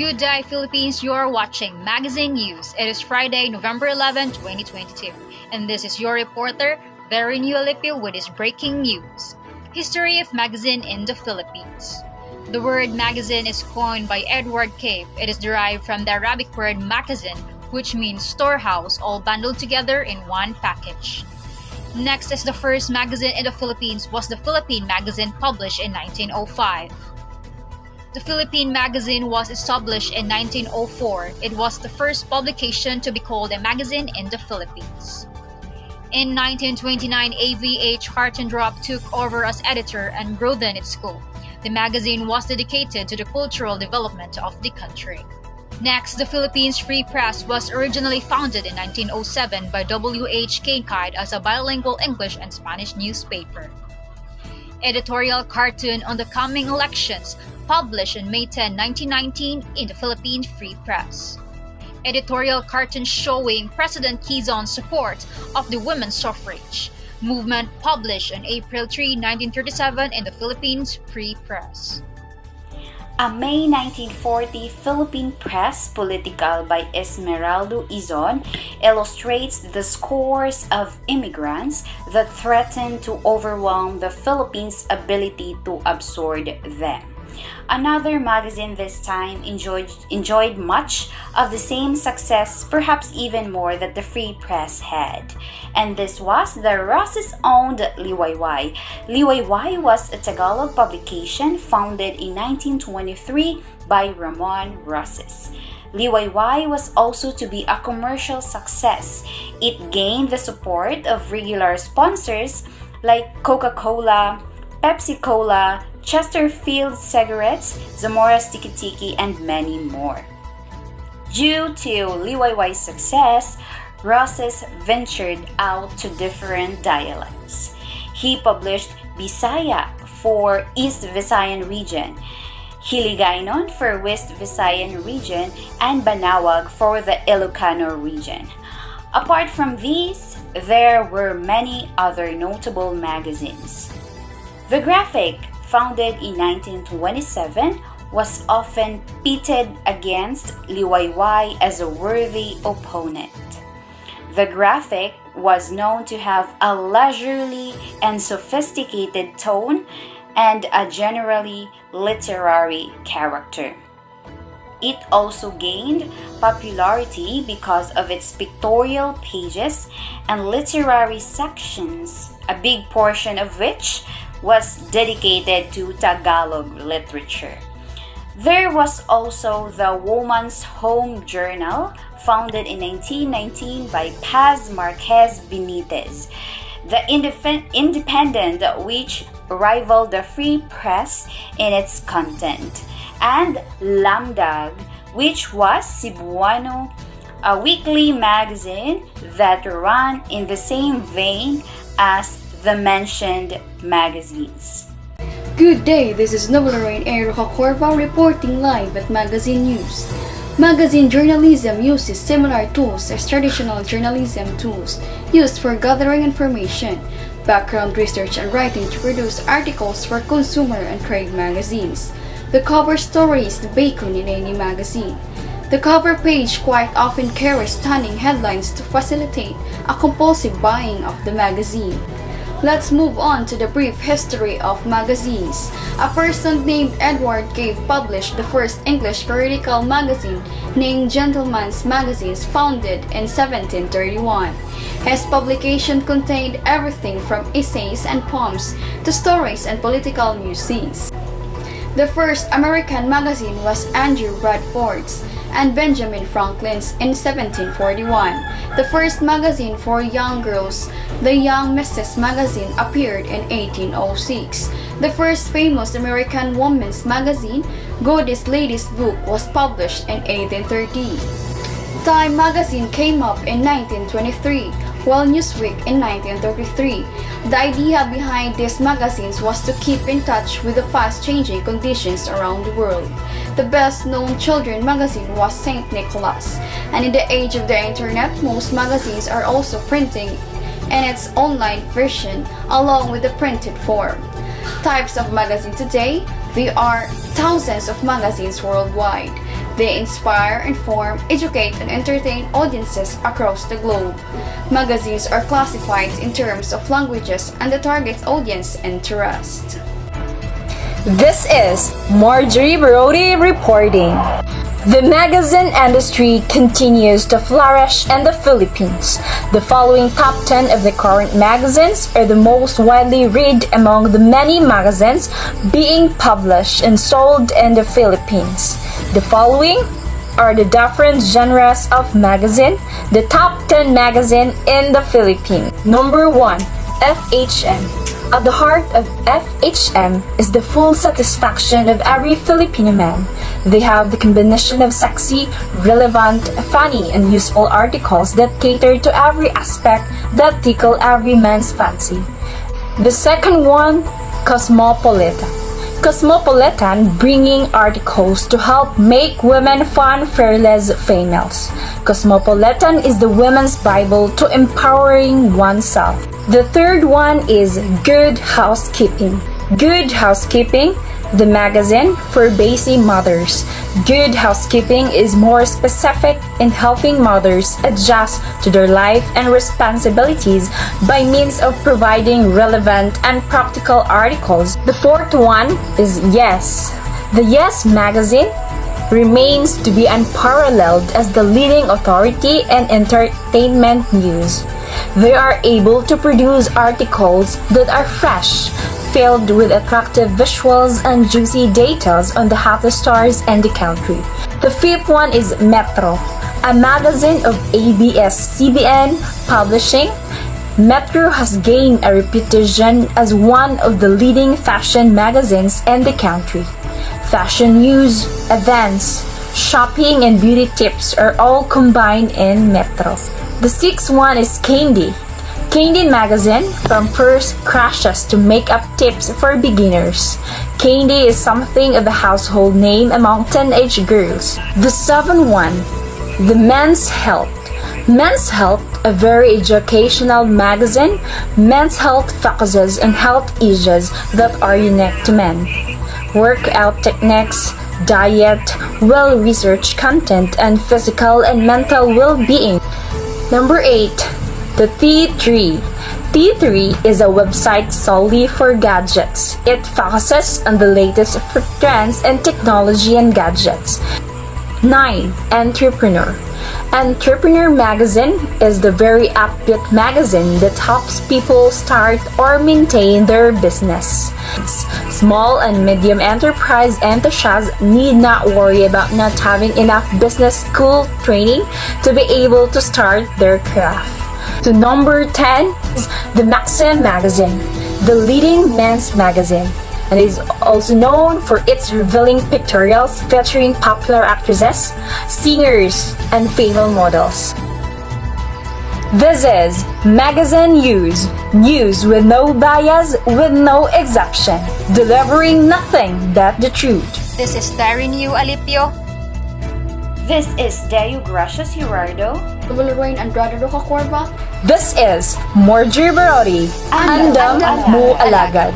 Good day, Philippines. You're watching Magazine News. It is Friday, November 11, 2022. And this is your reporter, Very Alipio, with his breaking news. History of magazine in the Philippines. The word magazine is coined by Edward Cave. It is derived from the Arabic word magazine, which means storehouse, all bundled together in one package. Next is the first magazine in the Philippines was the Philippine magazine, published in 1905. The Philippine magazine was established in 1904. It was the first publication to be called a magazine in the Philippines. In 1929, AVH Hartendrop took over as editor and broadened its scope. The magazine was dedicated to the cultural development of the country. Next, the Philippines Free Press was originally founded in 1907 by W.H. Kincaid as a bilingual English and Spanish newspaper. Editorial cartoon on the coming elections, published on May 10, 1919 in the Philippine Free Press. Editorial cartoon showing President Quezon's support of the women's suffrage movement, published on April 3, 1937 in the Philippines Free Press. A May 1940 Philippine Press political by Esmeraldo Izon illustrates the scores of immigrants that threaten to overwhelm the Philippines' ability to absorb them. Another magazine this time enjoyed much of the same success, perhaps even more, that the Free Press had. And this was the Rosses-owned Liwayway. Liwayway was a Tagalog publication founded in 1923 by Ramon Rosses. Liwayway was also to be a commercial success. It gained the support of regular sponsors like Coca-Cola, Pepsi-Cola, Chesterfield Cigarettes, Zamora's Tiki Tiki, and many more. Due to Liwayway's success, Rosses ventured out to different dialects. He published Bisaya for East Visayan region, Hiligaynon for West Visayan region, and Banawag for the Ilocano region. Apart from these, there were many other notable magazines. The Graphic, founded in 1927, was often pitted against Liwayway as a worthy opponent. The Graphic was known to have a leisurely and sophisticated tone and a generally literary character. It also gained popularity because of its pictorial pages and literary sections, a big portion of which was dedicated to Tagalog literature. There was also the Woman's Home Journal, founded in 1919 by Paz Marquez Benitez. The Independent, which rivaled the Free Press in its content, and Lamdag, which was Cebuano, a weekly magazine that ran in the same vein as the mentioned magazines. Good day, this is Novelarain Eroka Corva reporting live at Magazine News. Magazine journalism uses similar tools as traditional journalism tools used for gathering information, background research, and writing to produce articles for consumer and trade magazines. The cover story is the bacon in any magazine. The cover page quite often carries stunning headlines to facilitate a compulsive buying of the magazine. Let's move on to the brief history of magazines. A person named Edward Cave published the first English periodical magazine named Gentleman's Magazines, founded in 1731. His publication contained everything from essays and poems to stories and political musings. The first American magazine was Andrew Bradford's and Benjamin Franklin's in 1741. The first magazine for young girls, the Young Misses magazine, appeared in 1806. The first famous American women's magazine, Godey's Lady's Book, was published in 1830. Time magazine came up in 1923, while Newsweek in 1933. The idea behind these magazines was to keep in touch with the fast-changing conditions around the world. The best-known children's magazine was St. Nicholas, and in the age of the internet, most magazines are also printing in its online version along with the printed form. Types of magazine today, there are thousands of magazines worldwide. They inspire, inform, educate, and entertain audiences across the globe. Magazines are classified in terms of languages and the target audience interest. This is Marjorie Brody reporting. The magazine industry continues to flourish in the Philippines. The following top 10 of the current magazines are the most widely read among the many magazines being published and sold in the Philippines. The following are the different genres of magazine, the top 10 magazine in the Philippines. Number 1, FHM. At the heart of FHM is the full satisfaction of every Filipino man. They have the combination of sexy, relevant, funny, and useful articles that cater to every aspect that tickle every man's fancy. The second one, Cosmopolitan. Cosmopolitan, bringing articles to help make women fun fearless females. Cosmopolitan is the women's Bible to empowering oneself. The third one is Good Housekeeping. Good Housekeeping, the magazine for busy mothers. Good Housekeeping is more specific in helping mothers adjust to their life and responsibilities by means of providing relevant and practical articles. The fourth one is Yes. The Yes magazine remains to be unparalleled as the leading authority in entertainment news. They are able to produce articles that are fresh, filled with attractive visuals and juicy data on the hottest stars in the country. The fifth one is Metro, a magazine of ABS-CBN Publishing. Metro has gained a reputation as one of the leading fashion magazines in the country. Fashion news, events, shopping, and beauty tips are all combined in Metro. The sixth one is Candy. Candy magazine, from first crushes to makeup tips for beginners. Candy is something of a household name among teenage girls. The seventh one, the Men's Health. Men's Health, a very educational magazine. Men's Health focuses on health issues that are unique to men. Workout techniques, diet, well-researched content, and physical and mental well-being. Number 8. The T3. T3 is a website solely for gadgets. It focuses on the latest trends in technology and gadgets. 9. Entrepreneur. Entrepreneur magazine is the very upbeat magazine that helps people start or maintain their business. Small and medium enterprise enthusiasts need not worry about not having enough business school training to be able to start their craft. So number 10 is the Maxim magazine, the leading men's magazine, and is also known for its revealing pictorials featuring popular actresses, singers, and female models. This is Magazine News with no bias, with no exception, delivering nothing but the truth. This is Darinyu Alipio. This is Deo Gracias Gerardo. Lorraine Andrade Rocacorva. This is Marjorie Brody. Andam Mo Alagad.